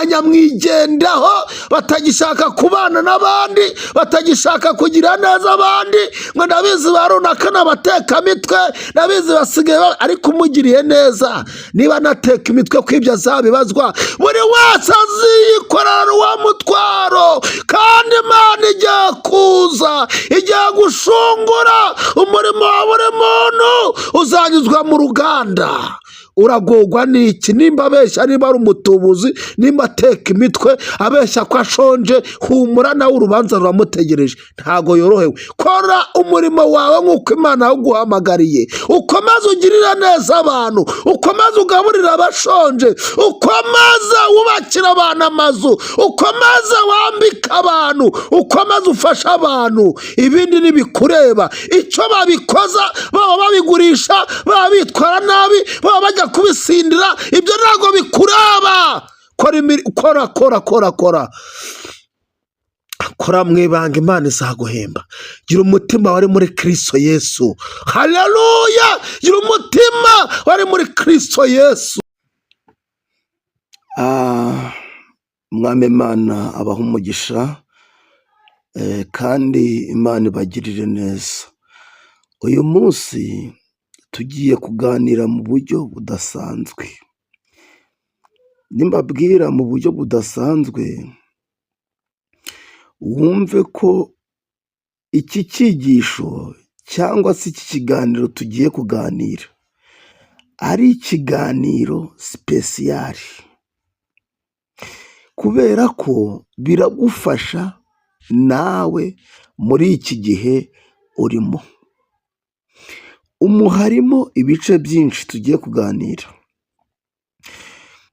nyamwigendaho, batagishaka kubana n'abandi, batagishaka kugira neza abandi, ngo ndabizi ba runaka n'abateka mitwe, ndabizi basigaye ariko umugiriye neza niba nateka imitwe kw'ibyo azabibazwa. Buri wese aziyikorera uwo mutwaro, kandi Imana igiye kuza, igiye gushungura umurimo wa buri muntu uzanyuzwa mu ruganda. Uragorwa n'iki? Nimba abeshya, niba ari umutubuzi, nimba ateka imitwe abeshya ko ashonje, humura nawe urubanza ruramutegereje, ntago yorohewe. Kora umurimo wawe nk'uko Imana yaguhamagariye, ukomeze ugirire neza abantu, ukomeze ugaburire abashonje, ukomeze wubakire abantu amazu, ukomeze wambike abantu, ukomeze ufashe abantu. Ibindi nibikureba. Icyo babikoza, baba babigurisha, baba bitwara nabi, baba bajya kubisindira, ibyo ntabwo bikuraba. Kora mwibanga, Imana izaguhemba. Gira umutima wari muri Kristo Yesu. Haleluya! Gira umutima wari muri Kristo Yesu. Mwami Imana abaha umugisha, kandi Imana ibagirire neza. Uyu munsi tugiye kuganira mu buryo budasanzwe. Nimbabwira mu buryo budasanzwe, wumve ko iki cyigisho cyangwa se iki kiganiro tugiye kuganira ari ikiganiro sipesiyari, kubera ko biragufasha nawe muri iki gihe urimo. Harimo ibice byinshi tugiye kuganira,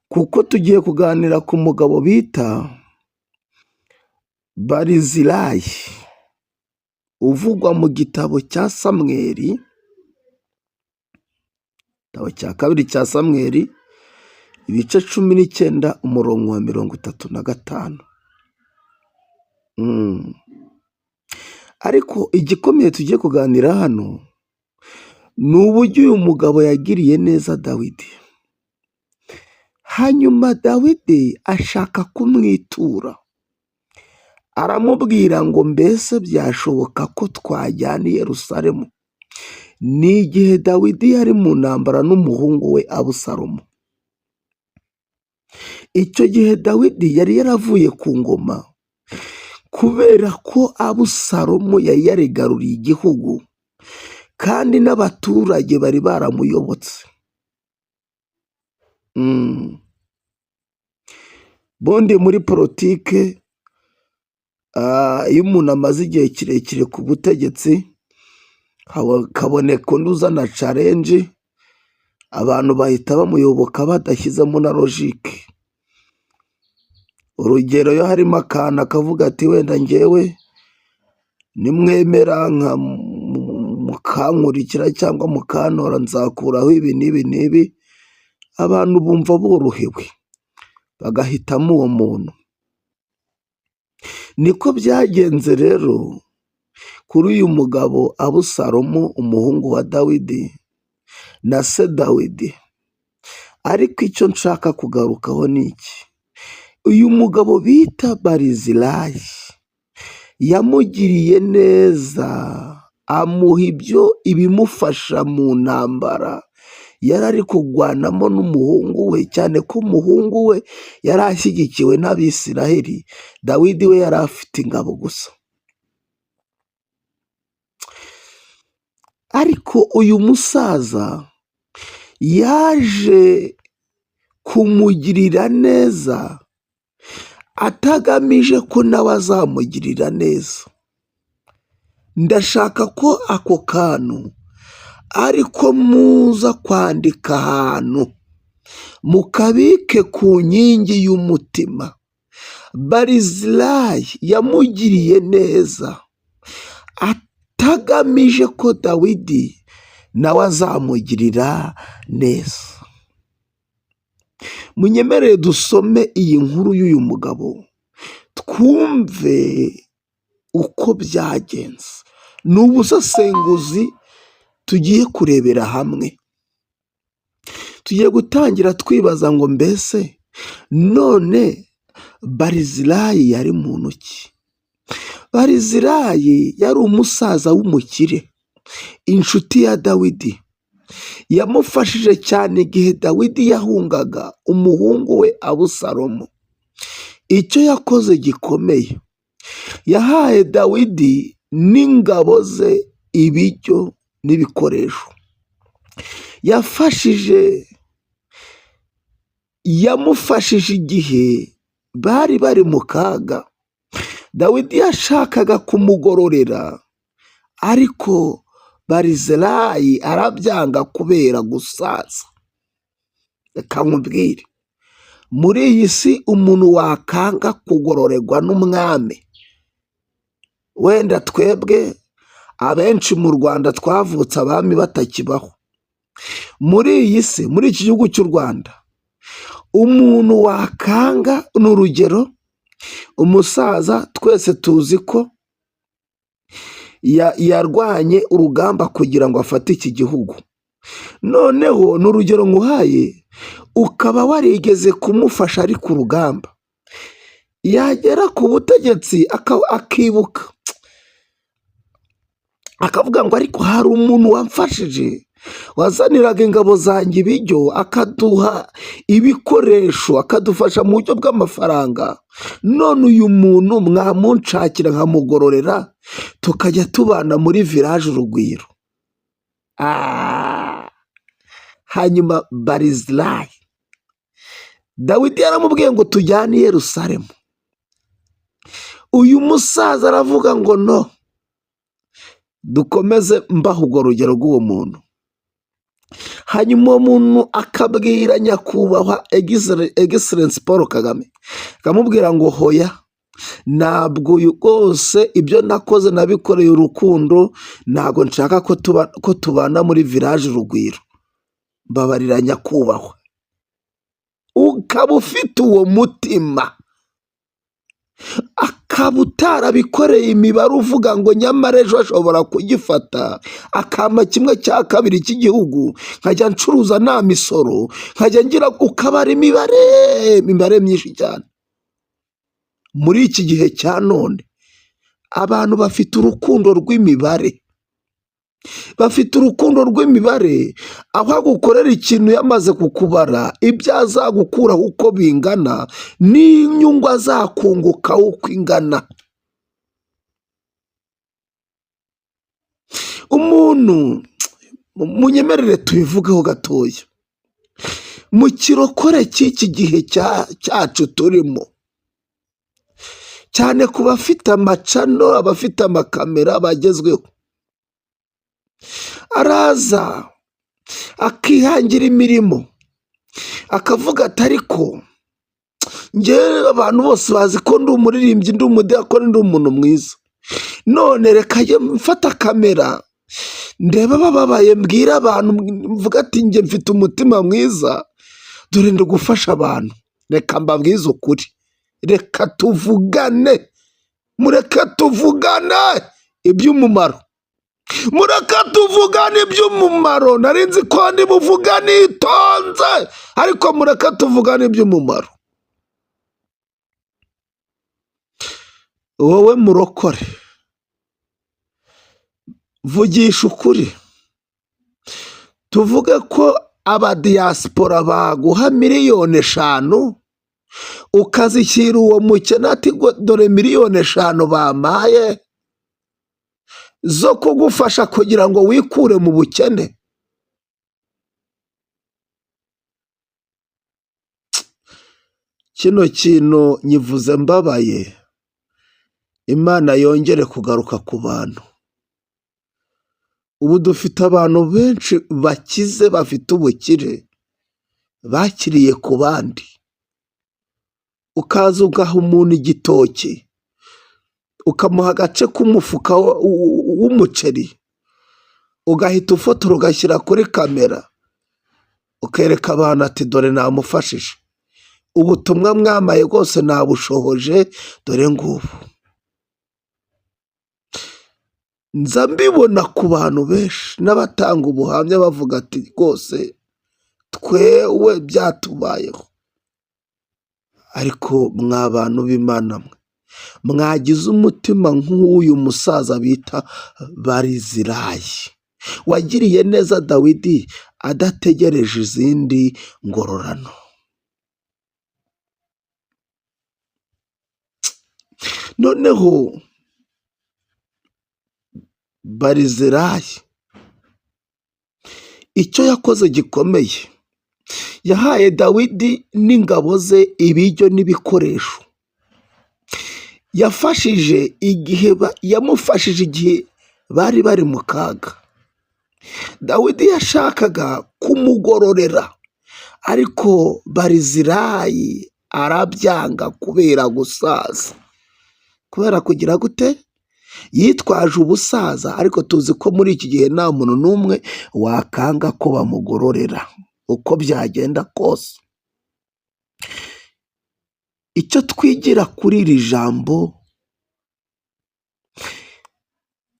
kuko tugiye kuganira ku mugabo bita Barizilayi, uvugwa mu gitabo cya Samweli, igitabo cya kabiri cya Samweli, ibice 19 umurongo wa 35. Ariko igikomeye tugiye kuganira hano ni uburyo uyu mugabo yagiriye neza Dawidi. Hanyuma Dawidi ashaka kumwitura, aramubwira ngo mbese byashoboka ko twajyana i Yerusalemu. Ni igihe Dawidi yari mu ntambara n'umuhungu we Abusalomu. Icyo gihe Dawidi yari yaravuye ku ngoma kubera ko Abusalomu yari yarigaruriye igihugu, kandi n'abaturage bari baramuyobotse. Bondi muri politike, iyo umuntu amaze igihe kirekire ku butegetsi, kaboneka undi uzana challenge, abantu bahita bamuyoboka badashyizemo na logique. Urugero, yo harimo akana kavuga ati wenda ngewe nimwemera nka mukankurikira cyangwa mukantora nzakuraho ibi n'ibi n'ibi, abantu bumva borohewe bagahitamo uwo muntu. Niko byagenze rero kuri uyu mugabo Abusalomu, umuhungu wa Dawidi na se Dawidi. Ariko icyo nshaka kugarukaho ni iki: uyu mugabo bita Barizilayi yamugiriye neza, amuha ibimufasha mu ntambara yari ari kurwanamo n'umuhungu we, cyane ko umuhungu we yari ashyigikiwe n'Abisiraheli, Dawidi we yari afite ingabo gusa. Ariko uyu musaza yaje kumugirira neza atagamije ko nawe azamugirira neza. Ndashaka ko ako kantu ariko muza kwandika ahantu, mukabike ku nkingi y'umutima. Barizilayi yamugiriye neza atagamije ko Dawidi nawe azamugirira neza. Munyemerere dusome iyi nkuru y'uyu mugabo twumve uko byagenze. Ni ubusesenguzi tugiye kurebera hamwe. Tugiye gutangira twibaza ngo mbese none Barizilayi yari muntu ki? Barizilayi yari umusaza w'umukire, inshuti ya Dawidi. Yamufashije cyane igihe Dawidi yahungaga umuhungu we Abusalomu. Icyo yakoze gikomeye, yahaye Dawidi n'ingabo ze ibiryo n'ibikoresho. Yamufashije igihe bari mu kaga. Dawidi yashakaga kumugororera, ariko Barizilayi arabyanga kubera gusaza. Reka nkubwire, muri iyi si umuntu wakanga kugororerwa n'umwami. Wenda twebwe abenshi mu Rwanda twavutse abami batakibaho. Muri iyi si, muri iki gihugu cy'u Rwanda, umuntu wakanga, ni urugero, umusaza twese tuzi ko yarwanye urugamba kugira ngo afate iki gihugu. Noneho ni urugero nguhaye, ukaba warigeze kumufasha ari ku rugamba, yagera ku butegetsi akibuka, akavuga ngo ariko hari umuntu wamfashije, wazaniraga ingabo zanjye ibiryo, akaduha ibikoresho, akadufasha mu buryo bw'amafaranga. None uyu muntu mwamunshakira nkamugororera, tukajya tubana muri village Urugwiro. Hanyuma Barizilayi, Dawidi yaramubwiye ngo tujyane i Yerusalemu. Uyu musaza aravuga ngo no, dukomeze mbaho urwo rugero rw'uwo muntu. Hanyuma uwo muntu akabwira nyakubahwa Excellence Paul Kagame, akamubwira ngo hoya, ntabwo rwose ibyo nakoze nabikoreye urukundo, ntabwo nshaka ko tubana muri village Urugwiro, mbabarira nyakubahwa. Ukaba ufite uwo mutima, akaba utarabikoreye imibare uvuga ngo nyamara ejo ashobora kugifata akama 1/2 cy'igihugu, nkajya ncuruza nta misoro, nkajya ngira, ukabara imibare myinshi cyane. Muri iki gihe cya none abantu bafite urukundo rw'imibare, aho agukorera ikintu yamaze kukubara ibyo azagukuraho uko bingana n'inyungu azakunguka uko ingana. Umuntu, munyemerere tubivugeho gatoya, mu kirokore cy'iki gihe cyacu turimo, cyane ku bafite amacano, abafite amakamera bagezweho, araza akihangira imirimo, akavuga ati ariko njyewe abantu bose bazi ko ndi umuririmbyi, ndi umudiyakoni, ndi umuntu mwiza, none reka mfata kamera ndeba bababaye, mbwira abantu, mvuga ati njye mfite umutima mwiza, dore ndi gufasha abantu. Reka mbabwize ukuri, reka tuvugane, mureke tuvugane iby'umumaro, nari nzi ko ndi buvugane itonze, ariko mureke tuvugane iby'umumaro. Wowe murokore, vugisha ukuri, tuvuge ko abadiyasipora baguha 5,000,000 ukazishyira uwo mukene, ati dore 5,000,000 bampaye zo kugufasha kugira ngo wikure mu bukene. Kino kintu nyivuze mbabaye, Imana yongere kugaruka ku bantu. Ubu dufite abantu benshi bakize, bafite ubukire, bakiriye ku bandi. Ukaza ugaha umuntu igitoki, ukamuha agace k'umufuka w'umuceri, ugahita ufotora ugashyira kuri kamera, ukereka abantu ati dore namufashije, ubutumwa mwamaye rwose nabushohoje, dore ngubu. Nza mbibona ku bantu benshi n'abatanga ubuhamya bavuga ati rwose twewe byatubayeho. ariko mwa bantu b'Imana mwe, mwagize umutima nk'uyu musaza bita Barizilayi wagiriye neza Dawidi adategereje izindi ngororano. Noneho Barizilayi icyo yakoze gikomeye, yahaye Dawidi n'ingabo ze ibiryo n'ibikoresho. Yamufashije igihe bari bari mu kaga. Dawidi yashakaga kumugororera, ariko Barizilayi arabyanga kubera gusaza. Kubera kugira gute? Yitwaje ubusaza, ariko tuzi ko muri iki gihe nta muntu n'umwe wakanga ko bamugororera uko byagenda kose. Icyo twigira kuri iri jambo,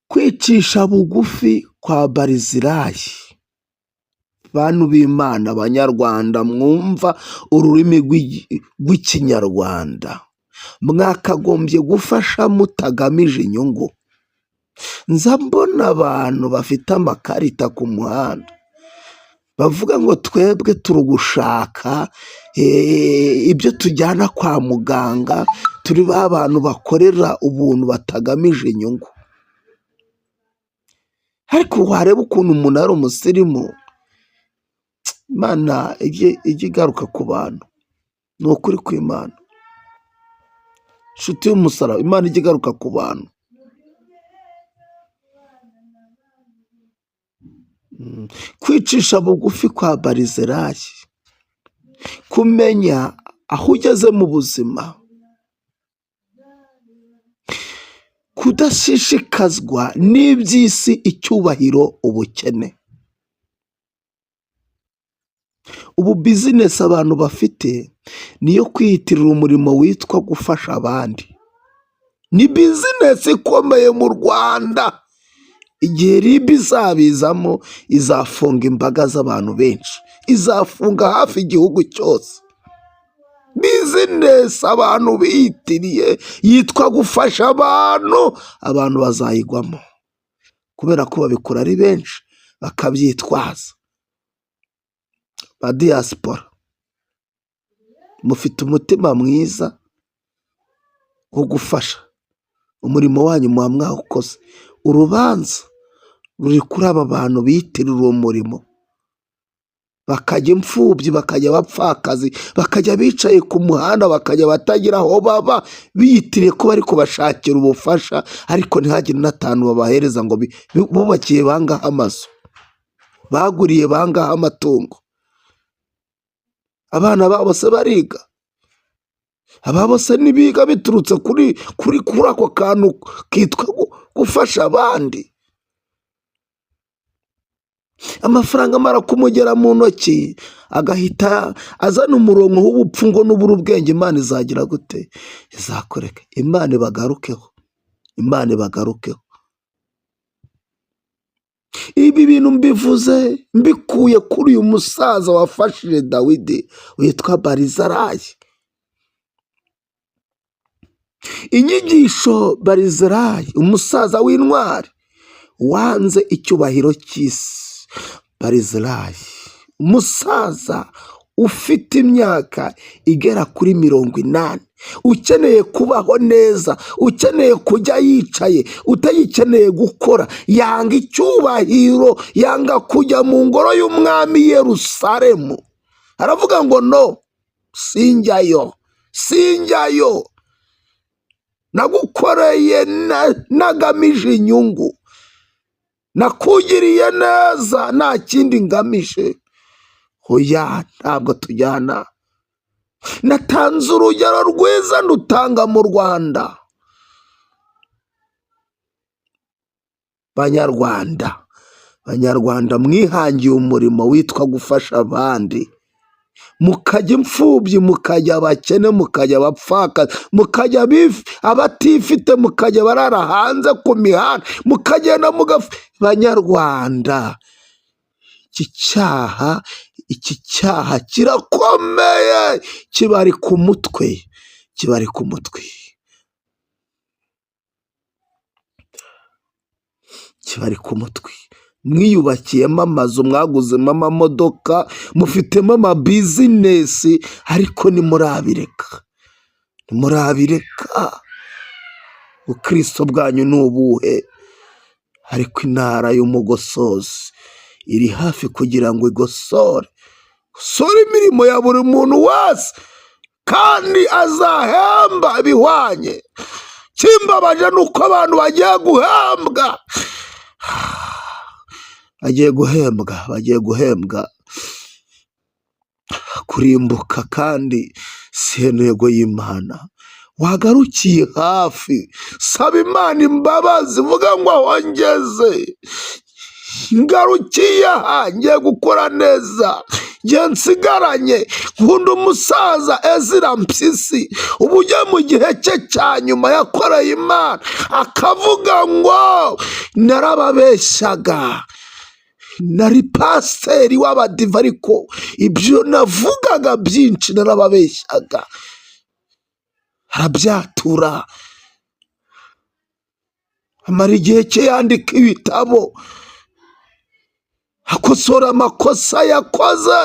kwicisha bugufi kwa Barizilayi. Bantu b'Imana, Abanyarwanda mwumva ururimi rw'Ikinyarwanda, mwakagombye gufasha mutagamije inyungu. Nza mbona abantu bafite amakarita ku muhanda bavuga ngo twebwe turi gushaka ibyo tujyana kwa muganga, turi ba bantu bakorera ubuntu batagamije inyungu. Ariko wareba ukuntu umuntu ari umusirimu, Imana ijye igaruka ku bantu. Ni ukuri kw'Imana, nshuti y'umusaraba, Imana ijye igaruka ku bantu. Kwicisha bugufi kwa Barizilayi, kumenya aho ugeze mu buzima, kudashishikazwa n'iby'isi, icyubahiro, ubukene. Ubu bizinesi abantu bafite niyo kwiyitirira umurimo witwa gufasha abandi. Ni bizinesi ikomeye mu Rwanda. Igihe RIB izabizamo, izafunga imbaga z'abantu benshi, izafunga hafi igihugu cyose. Bizinesi abantu biyitiriye yitwa gufasha abantu, abantu bazayigwamo kubera ko babikora ari benshi, bakabyitwaza. Ba diaspora, mufite umutima mwiza wo gufasha, umurimo wanyu muba mwawukoze. Urubanza ruri kuri aba bantu biyitirira uwo murimo, bakajya imfubyi, bakajya abapfakazi, bakajya bicaye ku muhanda, bakajya batagira aho baba, biyitiriye ko bari kubashakira ubufasha, ariko ntihagire n'atanu babahereza ngo bubakiye bangahe amazu, baguriye bangahe amatungo. Abana babo se bariga? Ababo se ntibiga biturutse kuri ako kantu kitwa gufasha abandi? Amafaranga amara kumugera mu ntoki, agahita azana umurongo w'ubupfu ngo nubura ubwenge, Imana izagira gute? Izakureka. Imana ibagarukeho, Imana ibagarukeho. Ibi bintu mbivuze mbikuye kuri uyu musaza wafashije Dawidi witwa Barizilayi. Inyigisho Barizilayi, umusaza w'intwari wanze icyubahiro cy'isi. Barizilayi, umusaza ufite imyaka igera kuri 80, ukeneye kubaho neza, ukeneye kujya yicaye, utayikeneye gukora, yanga icyubahiro, yanga kujya mu ngoro y'umwami Yerusalemu. Aravuga ngo no, sinjyayo, sinjyayo, nagukoreye nagamije inyungu, nakugiriye neza, nta kindi ngamije. Hoya, ntabwo tujyana. Natanze urugero rwiza ndutanga mu Rwanda. Banyarwanda, mwihangiye umurimo witwa gufasha abandi, mukajya imfubyi, mukajya abakene, mukajya abapfakazi, mukajya abatifite, mukajya barara hanze ku mihanda, mukagenda Banyarwanda, iki cyaha kirakomeye, kibari ku mutwe, kibari ku mutwe, kibari ku mutwe. Mwiyubakiyemo amazu, mwaguzemo amamodoka, mufitemo amabizinesi, ariko nimurabireka, nimurabireka. Ubukristo bwanyu ni ubuhe? Ariko intara y'umugosozi iri hafi kugira ngo igosore imirimo ya buri muntu wese, kandi azahemba ibihwanye. Kimbabaje nuko abantu bagiye guhembwa kurimbuka, kandi si intego y'Imana. Wagarukiye hafi, saba Imana imbabazi, vuga ngo aho ngeze ngarukiye aha, ngiye gukora neza, ngiye nsigaranye. Nkunda umusaza Ezra Mpyisi, ubu ujye mu gihe cye cya nyuma yakoreye Imana, akavuga ngo narababeshyaga, nari pasiteri w'abadiva, ariko ibyo navugaga byinshi narababeshyaga. Arabyatura, amara igihe cye yandika ibitabo, akosora amakosa yakoze,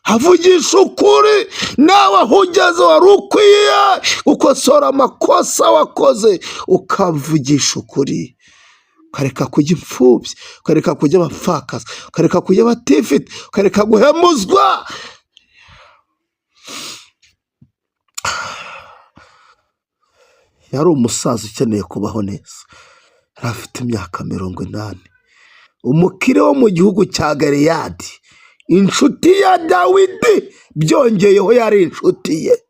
avugisha ukuri. Nawe aho ugeze wari ukwiye gukosora amakosa wakoze, ukavugisha ukuri, ukareka kujya imfubyi, ukareka kujya abapfakazi, ukareka kujya abatifite, ukareka guhemuzwa. Yari umusaza ukeneye kubaho neza, yari afite imyaka 80, umukire wo mu gihugu cya Galeyadi, inshuti ya Dawidi, byongeyeho yari inshuti ye.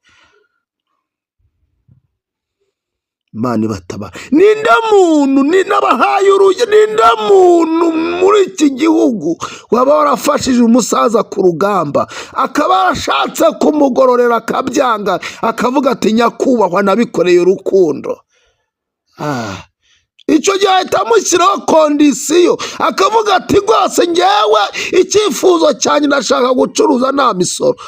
Imana ibatabara. Ninde muntu, n'abahaye uruge, ninde muntu muri iki gihugu waba warafashije umusaza ku rugamba, akaba yarashatse kumugororera akabyanga, akavuga ati nyakubahwa nabikoreye urukundo? Icyo gihe ahita amushyiraho kondisiyo, akavuga ati rwose ngewe icyifuzo cyanjye ndashaka gucuruza nta misoro.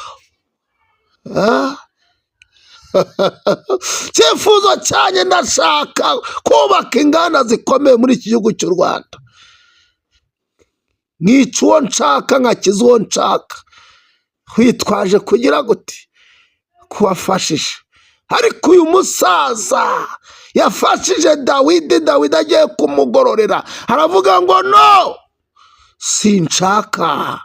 Icyifuzo cyanjye ndashaka kubaka inganda zikomeye muri iki gihugu cy'u Rwanda, nkica uwo nshaka, nkakiza uwo nshaka. Witwaje kugira gute? Kuwafashije. Ariko uyu musaza yafashije Dawidi, Dawidi agiye kumugororera, aravuga ngo no, sinshaka,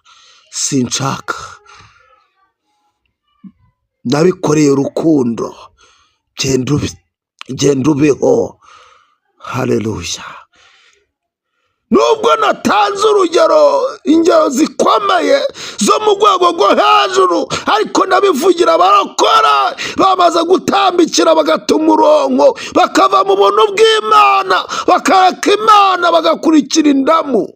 nabikoreye urukundo, genda ubeho. Haleluya. Nubwo natanze ingero zikomeye zo mu rwego rwo hejuru, ariko nabivugira abarokora bamaze gutambikira, bagata umurongo, bakava mu buntu bw'Imana, bakareka Imana, bagakurikira indamu.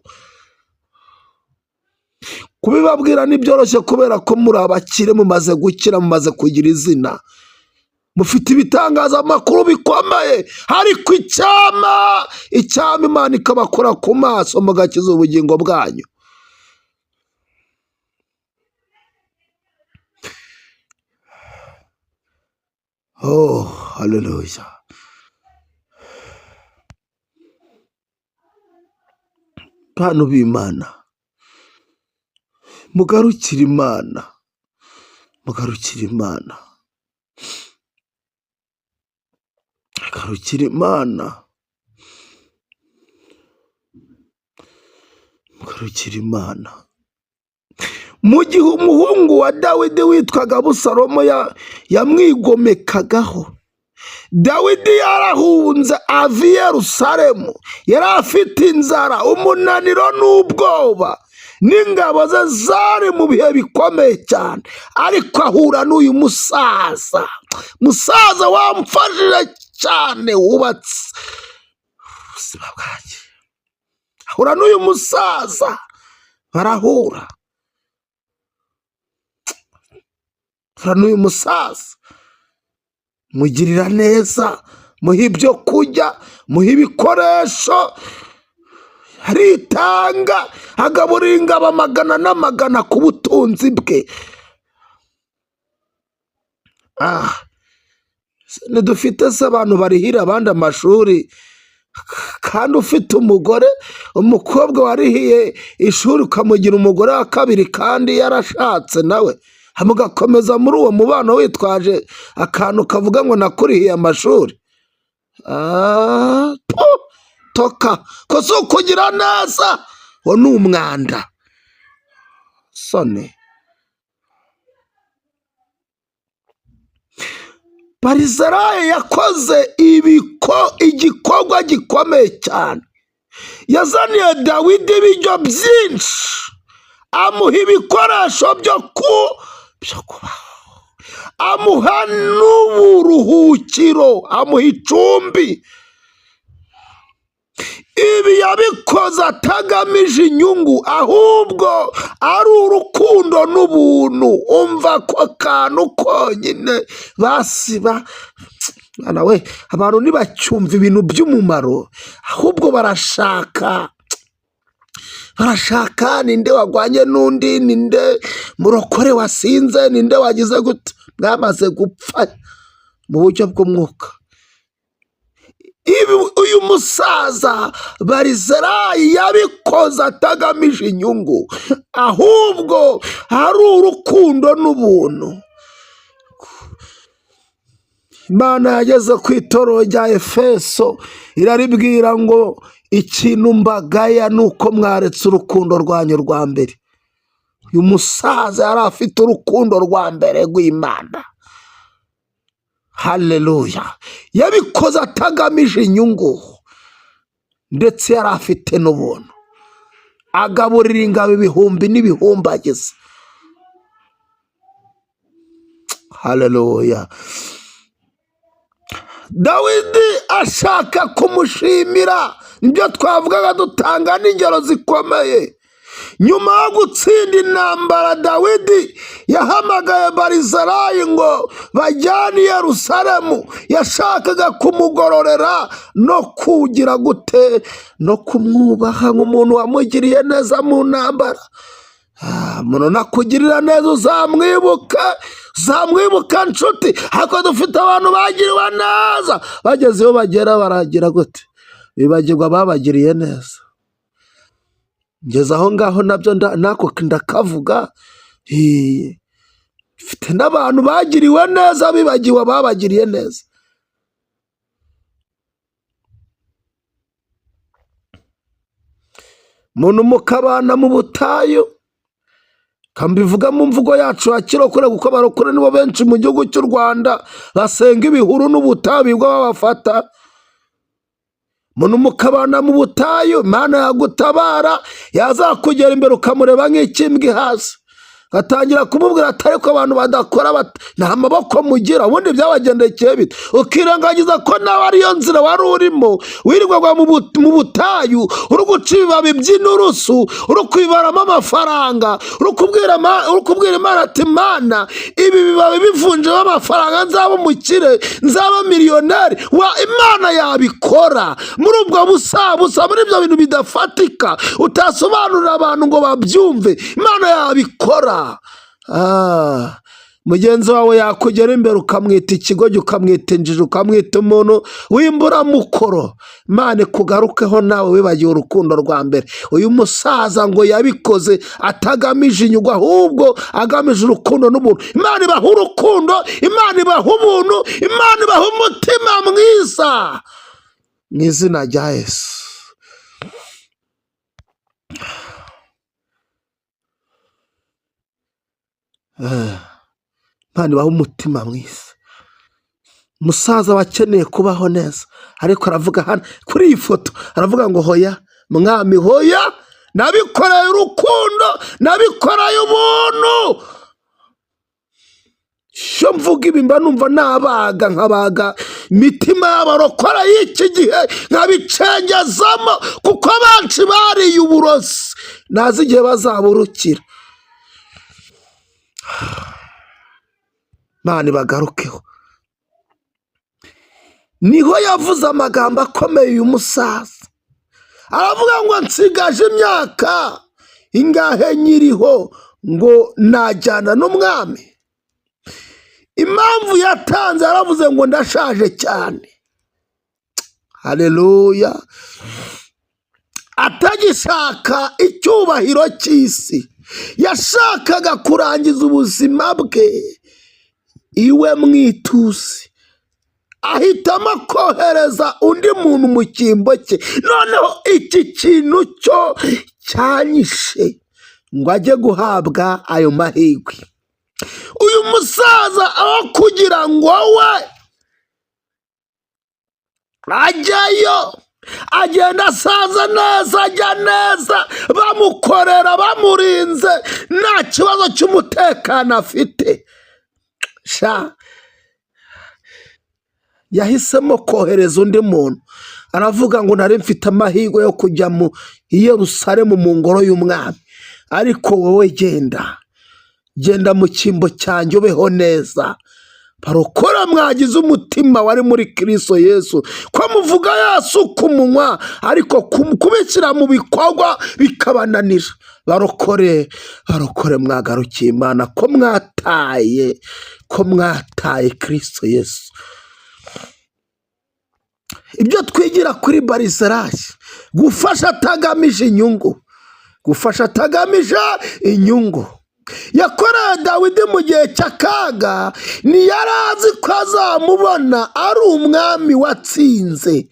Kubibabwira ntibyoroshye, kubera ko muri abakire, mumaze gukira, mumaze kugira izina, mufite ibitangazamakuru bikomeye, ariko icyama Imana ikabakora ku maso, mugakiza ubugingo bwanyu. Oh, haleluya. Bantu b'Imana, mugarukire Imana, mugarukire Imana, mugarukire Imana, mugarukire Imana. Mu gihe umuhungu wa Dawidi witwaga Abusalomu yamwigomekagaho, Dawidi yarahunze ava i Yerusalemu, yari afite inzara, umunaniro n'ubwoba, n'ingabo ze zari mu bihe bikomeye cyane. Ariko ahura n'uyu musaza wamfashije cyane, wubatse ubuzima bwanjye. Ahura n'uyu musaza, barahura, n'uyu musaza mugirira neza, muha ibyo kurya, muha ibikoresho. aritanga agaburira ingabo amagana n'amagana ku butunzi bwe. Ntidufite se abantu barihira abandi amashuri, kandi ufite umukobwa warihiye ishuri ukamugira umugore wa kabiri kandi yarashatse nawe, mugakomeza muri uwo mubano witwaje akantu kavuga ngo nakurihiye amashuri. Toka ko si ukugira neza, uwo ni umwanda. Sone Barizarayi yakoze igikorwa gikomeye cyane. Yazaniye Dawidi ibiryo byinshi, amuha ibikoresho byo kubaho, amuha n'uburuhukiro, amuha icumbi. Ibi yabikoze atagamije inyungu, ahubwo ari urukundo n'ubuntu. Umva ko kantu konyine basiba nawe. Abantu ntibacyumva ibintu by'umumaro, ahubwo barashaka ninde wagwanye n'undi, ninde murokore wasinze, ninde wagize gute. Mwamaze gupfa mu buryo bw'umwuka. Uyu musaza Barizarayi yabikoze atagamije inyungu, ahubwo hari urukundo n'ubuntu. Imana yageze ku itorero rya Efeso iraribwira ngo ikintu mbagaya ni uko mwaretse urukundo rwanyu rwa mbere. Uyu musaza yari afite urukundo rwa mbere rw'Imana. Haleluya. Yabikoze atagamije inyungu, ndetse yari afite n'ubuntu. Agaburira ingabo ibihumbi n'ibihumbagiza. Haleluya. Dawidi ashaka kumushimira, nibyo twavugaga dutanga n'ingero zikomeye. Nyuma yo gutsinda intambara, Dawidi yahamagaye Barizarayi ngo bajyane i Yerusalemu. Yashakaga kumugororera no kugira gute, no kumwubaha nk'umuntu wamugiriye neza mu ntambara. Umuntu nakugirira neza uzamwibuka nshuti. Ariko dufite abantu bagiriwe neza, bageze iyo bagera baragira gute, bibagirwa babagiriye neza. Ngeze aho ngaho nabyo nako ndakavuga. Dufite n'abantu bagiriwe neza bibagiwe babagiriye neza. Muntu mukabana mu butayu, kambivuga mu mvugo yacu ya kirokore, kuko abarokore nibo benshi mu gihugu cy'u Rwanda basenga ibihuru n'ubutayu bwo babafata. Muntu mukabana mu butayu, Imana yagutabara, yazakugera imbere ukamureba nk'ikimbwa hasi, gatangira kumubwira ati ariko abantu badakora nta maboko mugira, ubundi byabagendekeye bite? Ukirengagiza ko nawe ariyo nzira wari urimo, wirirwaga mu butayu uri guca ibibabi by'inturusu, uri kwibaramo amafaranga, uri kubwira Imana ati Mana, ibi bibabi bivunjemo amafaranga nzaba umukire, nzaba miliyoneri. Imana yabikora muri ubwo busabusa, muri ibyo bintu bidafatika utasobanurira abantu ngo babyumve. Imana yabikora. Mugenzi wawe yakugera imbere ukamwita ikigoryi, ukamwita injiji, ukamwita umuntu w'imburamukoro. Imana ikugarukeho nawe wibagiwe urukundo rwa mbere. Uyu musaza ngo yabikoze atagamije inyungu, ahubwo agamije urukundo n'ubuntu. Imana ibaha urukundo, Imana ibaha ubuntu, Imana ibaha umutima mwiza, mu izina rya Yesu. Imana ibaha umutima mwiza. Umusaza wakeneye kubaho neza, ariko aravuga hano kuri iyi foto, aravuga ngo hoya mwami, hoya, nabikoreye urukundo, nabikoreye ubuntu. Sho mvuga ibi mba numva nkabaga imitima y'abarokora y'iki gihe, nkabicengezamo, kuko benshi bariye uburozi, nazi igihe bazaburukira. Imana ibagarukeho. Niho yavuze amagambo akomeye uyu musaza, aravuga ngo nsigaje imyaka ingahe nyiriho ngo najyana n'umwami. Impamvu yatanze aravuze ngo ndashaje cyane. Haleluya. Atagishaka icyubahiro cy'isi, yashakaga kurangiza ubuzima bwe iwe mu ituze, ahitamo kohereza undi muntu mu cyimbo cye. Noneho iki kintu cyo cyanyishe ngo ajye guhabwa ayo mahirwe. Uyu musaza aho kugira ngo we ajyayo, agenda asaza neza, ajya neza, bamukorera bamurinze, nta kibazo cy'umutekano afite. Yahisemo kohereza undi muntu. Aravuga ngo nari mfite amahirwe yo kujya mu Yerusalemu mu ngoro y'umwami, ariko wowe genda mu cyimbo cyanjye ubeho neza. Barokora mwagize umutima wari muri Kristo Yesu, ko muvuga Yesu ku munwa ariko kubishyira mu bikorwa bikabananira. Barokore mwagarukiye Imana, ko mwataye Kristo Yesu. Ibyo twigira kuri Bariserayi, gufasha atagamije inyungu. Yakoreye Dawidi mu gihe cy'akaga, ntiyari azi ko azamubona ari umwami watsinze.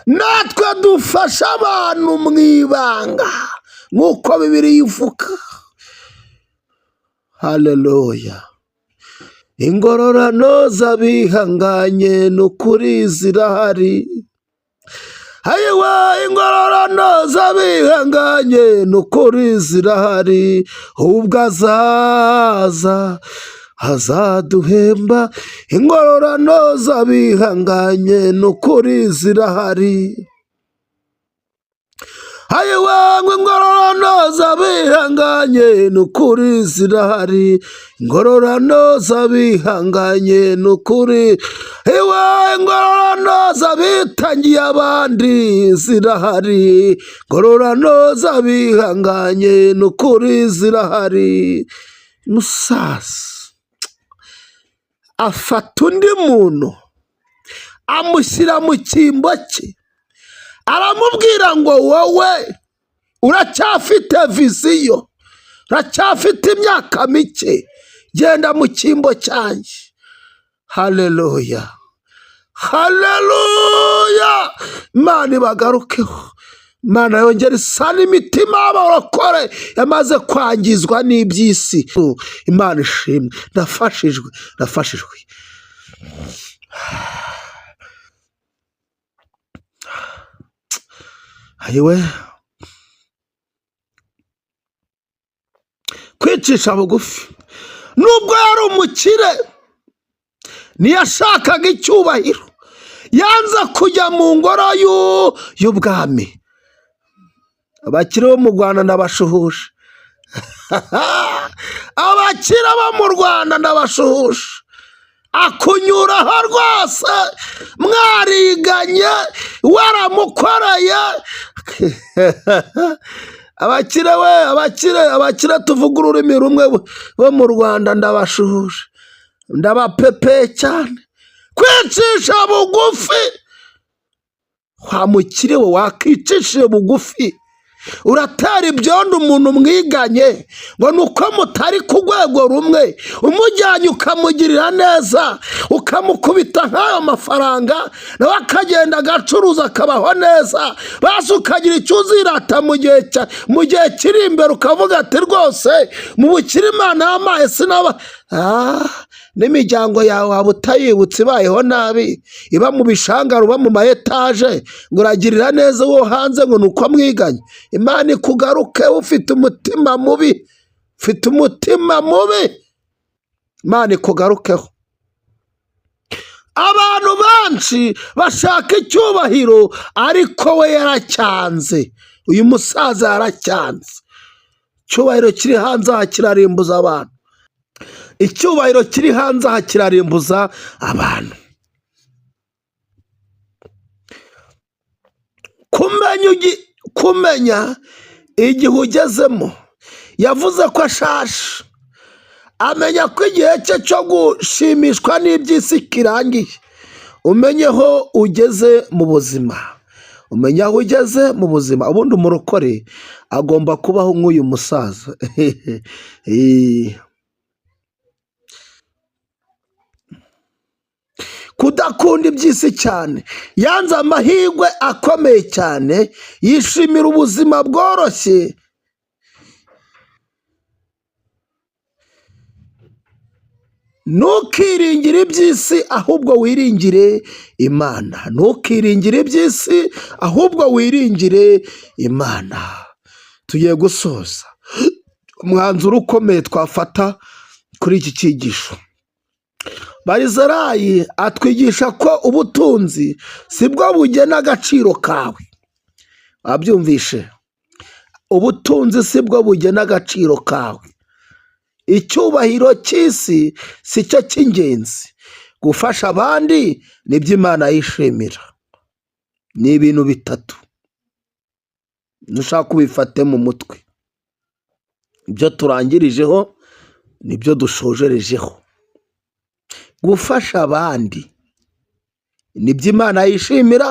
Natwe dufasha abantu mu ibanga nk'uko Bibiliya ivuga. Haleluya. Ingororano z'abihanganye n'ukuri zirahari. Hayiwa, ingororano z'abihanganye n'ukuri zirahari. Ubwo azaduhemba. Ingororano z'abihanganye n'ukuri zirahari. Hayiwa, ingororano z'abihanganye n'ukuri zirahari. Ingororano z'abihanganye n'ukuri. Hayiwa, ingororano z'abitangiye abandi zirahari. Ingororano z'abihanganye n'ukuri zirahari. Musaza afata undi muntu amushyira mu cyimbo cye, aramubwira ngo wowe uracyafite viziyo, uracyafite imyaka mike, genda mu cyimbo cyanjye. Haleluya. Imana ibagarukeho. Imana yongera isana imitima y'abarokore yamaze kwangizwa n'iby'isi. Imana ishimwe. Ndafashijwe. Ayiwe, kwicisha bugufi. Nubwo yari umukire, ntiyashakaga icyubahiro, yanze kujya mu ngoro y'ubwami. Abakire bo mu Rwanda ndabashuhuje. Abakire bo mu Rwanda ndabashuhuje. Akunyuraho rwose, mwariganye, waramukoreye. Abakire tuvuga ururimi rumwe bo mu Rwanda ndabashuhuje, ndabapepeye cyane. Kwicisha bugufi. Wa mukire we, wakicishije bugufi, uratera ibyondo umuntu mwiganye ngo nuko mutari ku rwego rumwe, umujyanye ukamugirira neza, ukamukubita nk'ayo mafaranga, nawe akagenda agacuruza akabaho neza, basi ukagira icyo uzirata mu gihe kiri imbere, ukavuga ati rwose mu bukire Imana yampaye sinaba. N'imiryango yawe waba utayibutse ibayeho nabi, iba mu bishangara, uba mu ma etaje, ngo uragirira neza uwo hanze ngo nuko mwiganye. Imana ikugaruke. Ufite umutima mubi, Imana ikugarukeho. Abantu benshi bashaka icyubahiro, ariko we yaracyanze. Uyu musaza yaracyanze. Icyubahiro kiri hanze aha kirarimbuza abantu. Icyubahiro kiri hanze aha kirarimbuza abantu. kumenya igihe ugezemo. Yavuze ko ashaje, amenya ko igihe cye cyo gushimishwa n'iby'isi kirangiye. Umenye aho ugeze mu buzima, umenya aho ugeze mu buzima. Ubundi umurokore agomba kubaho nk'uyu musaza. Kudakunda iby'isi cyane, yanze amahirwe akomeye cyane, yishimira ubuzima bworoshye. Ntukiringire iby'isi ahubwo wiringire Imana. Ntukiringire iby'isi ahubwo wiringire Imana. Tugiye gusoza umwanzuro ukomeye twafata kuri iki cyigisho. Barizarayi atwigisha ko ubutunzi sibwo bugena agaciro kawe. Wabyumvishe? Ubutunzi sibwo bugena agaciro kawe. Icyubahiro cy'isi si cyo cy'ingenzi. Gufasha abandi nibyo Imana yishimira. Ni ibintu bitatu nushaka ubifate mu mutwe. Ibyo turangirijeho nibyo dushojerejeho. Gufasha abandi nibyo Imana yishimira.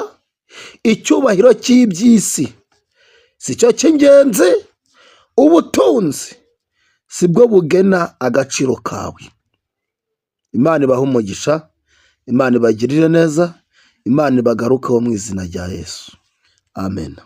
Icyubahiro cy'iby'isi si cyo cy'ingenzi. Ubutunzi sibwo bugena agaciro kawe. Imana ibahe umugisha, Imana ibagirire neza, Imana ibagarukeho mu izina rya Yesu. Amen.